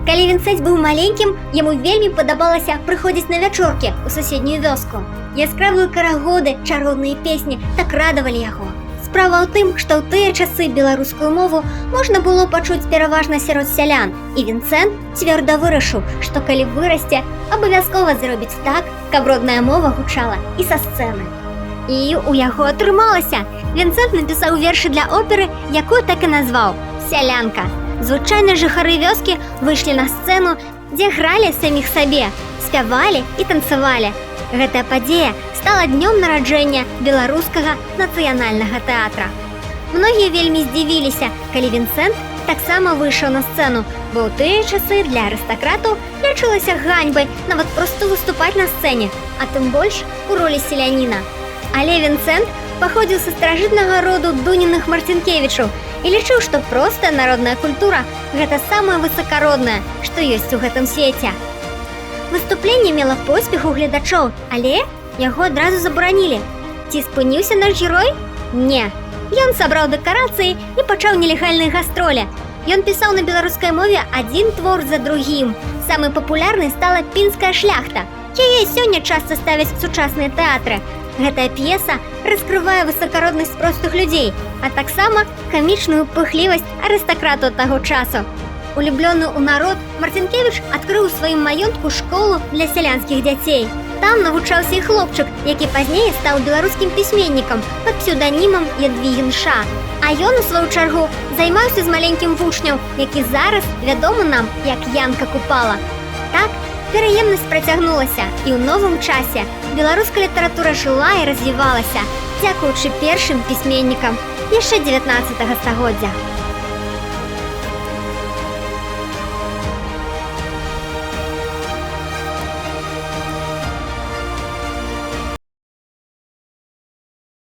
Калі Вінсэнт быў маленькім, яму вельмі падабалася прыходзіць на вячоркі ў суседнюю вёску. Яскравыя карагоды, чароўныя песні так радавалі яго. Справа ў тым, што ў тыя часы беларускую мову можна было пачуць пераважна сярод сялян, і Вінсэнт цвёрда вырашыў, што калі вырасце, абавязкова зробіць так, каб родная мова гучала і са сцэны. І у яго атрымалася. Вінсэнт напісаў вершы для оперы, якую так і назваў «Сялянка». Звычайныя жыхары вёскі выйшлі на сцэну, дзе гралі саміх сабе, спявалі і танцавалі. Гэтая падзея стала днём нараджэння беларускага нацыянальнага тэатра. Многія вельмі здзівіліся, калі Вінсэнт таксама выйшаў на сцэну, бо ў тыя часы для арыстакратаў лічылася ганьбай нават проста выступаць на сцэне, а тым больш у ролі селяніна. Але Вінсэнт паходзіў са старажытнага роду Дуніных Марцінкевічаў і лічыў, што простая народная культура – гэта самае высакароднае, што ёсць у гэтым свеце. Выступленне мела поспех у гледачоў, але яго адразу забаранілі. Ці спыніўся наш герой? Не. Ён сабраў дэкарацыі і пачаў нелегальныя гастролі. Ён пісаў на беларускай мове адзін твор за другім. Самай папулярнай стала «Пінская шляхта». Яе сёння часта ставяць сучасныя тэатры. Гэтая п'еса раскрывае высакароднасць простых людзей, а таксама камічную пыхлівасць арыстакратаў таго часу. Улюблёны ў народ, Марцінкевіч адкрыў у сваім маёнтку школу для сялянскіх дзяцей. Там навучаўся і хлопчык, які пазней стаў беларускім пісьменнікам пад псеўданімам Ядвігін Ша. А ён, у сваю чаргу, займаўся з маленькім вучнем, які зараз вядомы нам як Янка Купала. Так, пераемнасць працягнулася, і ў новым часе беларуская літаратура жыла і развівалася, дзякуючы першым пісьменнікам яшчэ 19 стагоддзя.